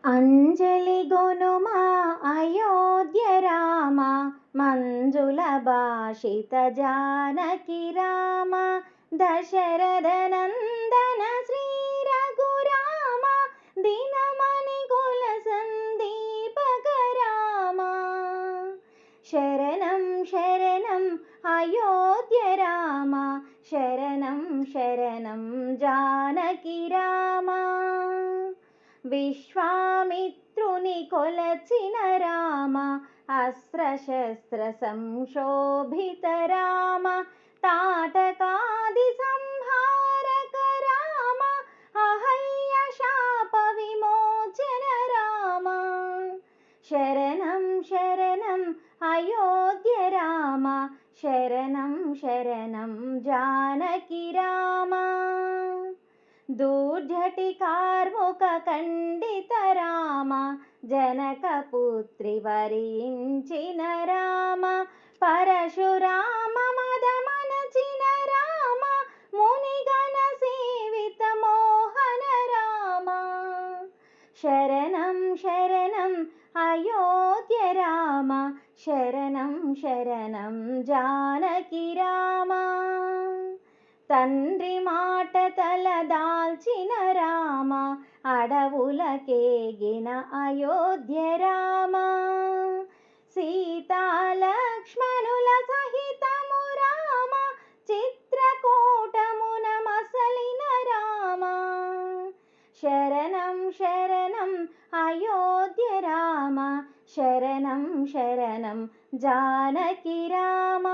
అంజలి గొనుమా అయోధ్య రామ, మంజుల భాషిత జానకి రామ, దశరథ నందన శ్రీ రఘురామ, దినమణి కుల సందీపక రామ. శరణం శరణం అయోధ్య రామ, శరణం శరణం జానకి రామ. విశ్వామిత్రుని కొలచిన రామ, అస్త్రశస్త్ర సంశోభిత రామ, తాటకాది సంహారక రామ, అహల్య శాప విమోచన రామ. శరణం శరణం అయోధ్య రామ, శరణం శరణం జానకి రామ. దూర్జటి కార్ముక ఖండిత రామ, జనకపుత్రి వరించిన రామ, పరశురామ మదమనచిన రామ, మునిగణ సేవిత మోహన రామ. శరణం శరణం అయోధ్య రామ, శరణం శరణం జానకి రామ. తండ్రి మాట తలదాల్చిన రామ, అడవులకేగిన అయోధ్య రామ, సీతా లక్ష్మణుల సహితము రామ, చిత్రకూటమున మసలిన రామ. శరణం శరణం అయోధ్య రామ, శరణం శరణం జానకి రామ.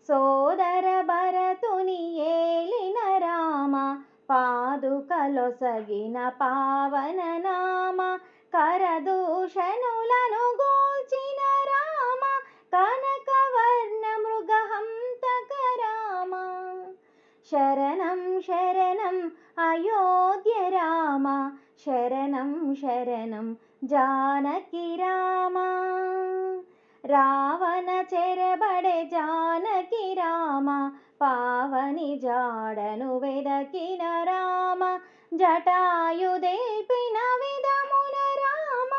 సోదర భరతుని ఏలిన రామ, పాదుకలొసగిన పావన నామ, కరదూషణులను గోల్చిన రామ, కనకవర్ణ మృగహంతక రామ. శరణం శరణం అయోధ్య రామ, శరణం శరణం జానకి రామ. రావణ చెరబడే జానకి రామ, పావని జాడను వెదకిన రామ, జటాయుదేల్పిన విధమున రామ,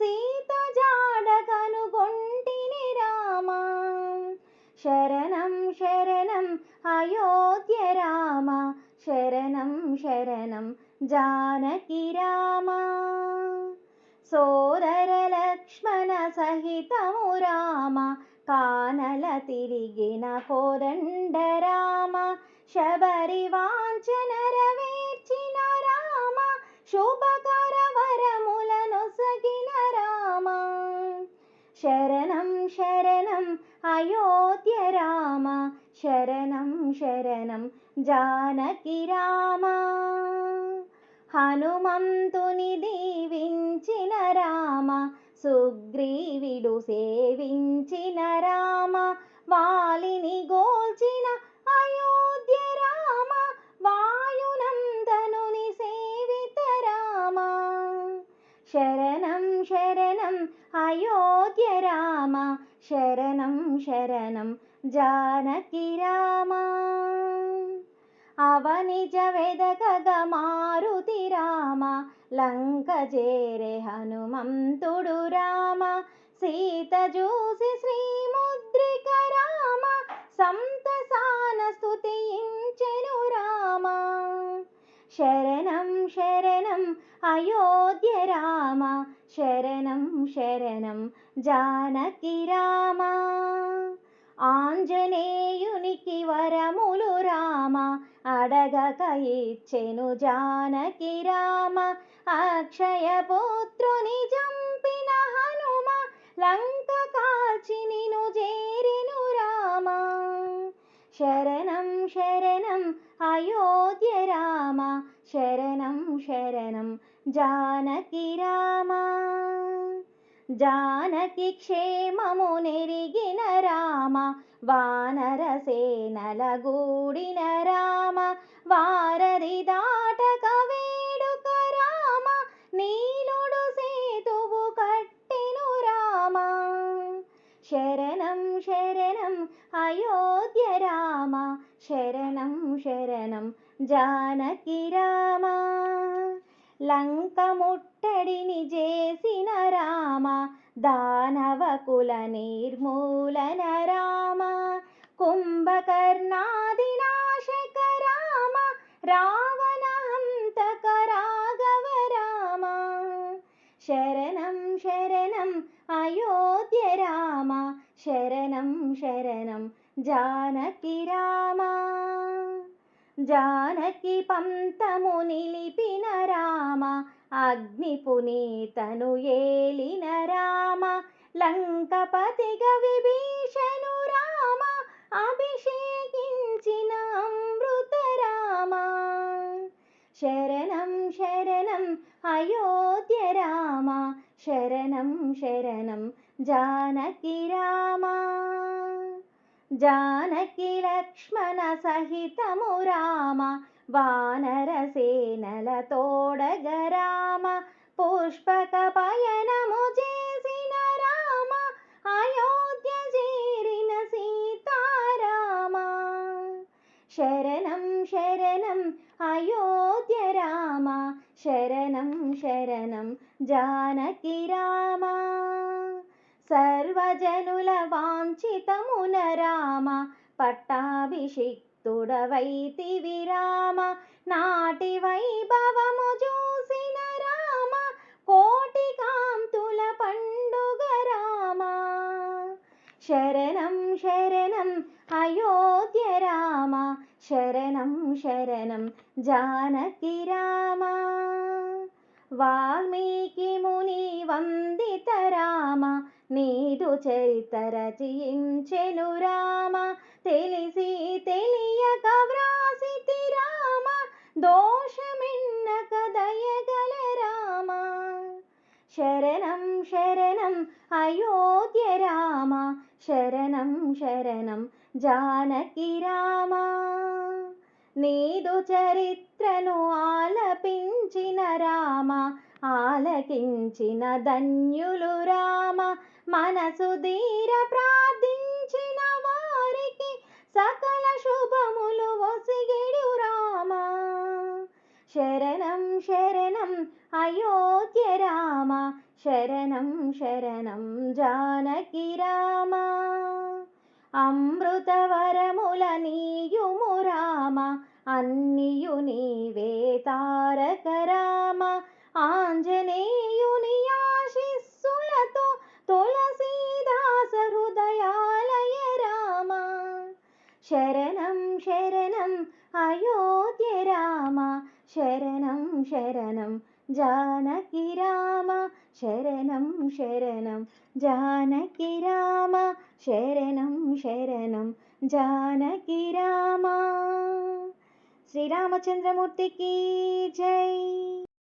సీత జాడ కనుగొంటిని రామ. శరణం శరణం అయోధ్య రామ, శరణం శరణం జానకి రామ. సోదర లక్ష్మణ సహితము రామ, కానల తిరిగిన కోదండ రామ, శబరి వాంఛన నెరవేర్చిన రామ, శుభకర వరములనొసగిన రామ. శరణం శరణం అయోధ్య రామ, శరణం శరణం జానకి రామ. హనుమంతుని దీవించిన రామ, సుగ్రీవుడు సేవించిన రామ, వాలిని గోల్చిన అయోధ్య రామ, వాయునందనుని సేవిత రామ. శరణం శరణం అయోధ్య రామ, శరణం శరణం జానకి రామ. అవనిజ వెదకగ మారుతి రామ, లంక చేరే హనుమంతుడు రామ, సీత చూసి శ్రీముద్రిక రామ, సంతసాన స్తుతించెను రామ. శరణం శరణం అయోధ్య రామ, శరణం శరణం జానకి రామ. ఆంజనేయునికి వరములు రామ, అడగక ఇచ్చెను జానకి రామ, అక్షయ పుత్రుని చంపిన హనుమ, లంక కాల్చి నిను చేరెను రామ. శరణం శరణం అయోధ్య రామ, శరణం శరణం జానకి రామ. జానకి క్షేమము నెరిగిన రామ, వానర సేనల గూడిన రామ, వారధి దాటక వేడుక రామ, నీలుడు సేతువు కట్టెను రామ. శరణం శరణం అయోధ్య రామ, శరణం శరణం జానకి రామ. లంక ముట్టడిని చేసిన రామ, దానవకుల నిర్మూలన రామ, కుంభకర్ణాది నాశక రామ, రావణ హంతక రాఘవ రామ. శరణం శరణం అయోధ్య రామ, శరణం శరణం జానకి రామ. జానకి పంతము నిలిపిన రామ, అగ్ని పునీతను ఏలిన రామ, లంకపతిగా విభీషణు రామ, అభిషేకించిన అమృత రామ. శరణం శరణం అయోధ్య రామ, శరణం శరణం జానకి రామ. జానకి లక్ష్మణ సహితము రామ, వానర సేనల తోడగ రామ, పుష్పక పయనము చేసిన రామ, అయోధ్య చేరిన సీతారామ. శరణం శరణం అయోధ్య రామ, శరణం శరణం జానకి రామ. సర్వజనుల వాంఛితమున రామ, పట్టాభిషిక్తుడవైతివి రామ, నాటి వైభవము చూసిన రామ, కోటి కాంతుల పండుగ రామ. శరణం శరణం అయోధ్య రామ, శరణం శరణం జానకి రామ. వాల్మీకి ముని వందిత రామ, నీదు చరిత రచించెను రామ, తెలిసి తెలియక వ్రాసితి రామ, దోషమిన్నక దయగల రామ. శరణం శరణం అయోధ్య రామ, శరణం శరణం జానకి రామ. నీదు చరిత్రను ఆలపించిన రామ, ఆలకించిన ధన్యులు రామ, మనసు తీర ప్రార్థించిన వారికి సకల శుభములు ఒసిగిడు రామ. శరణం శరణం అయోధ్య రామ, శరణం శరణం జానకి రామ. అమృత వరముల నీయుము రామ, అన్నియు నీవే తారక రామ, ఆంజనేయుని ఆశీస్సులతో తులసీదాస హృదయాలయ రామ. శరణం శరణం అయోధ్య రామ, శరణం శరణం జానకి రామ, శరణం శరణం జానకి రామ, శరణం శరణం జానకి రామ. శ్రీరామచంద్రమూర్తికి జై.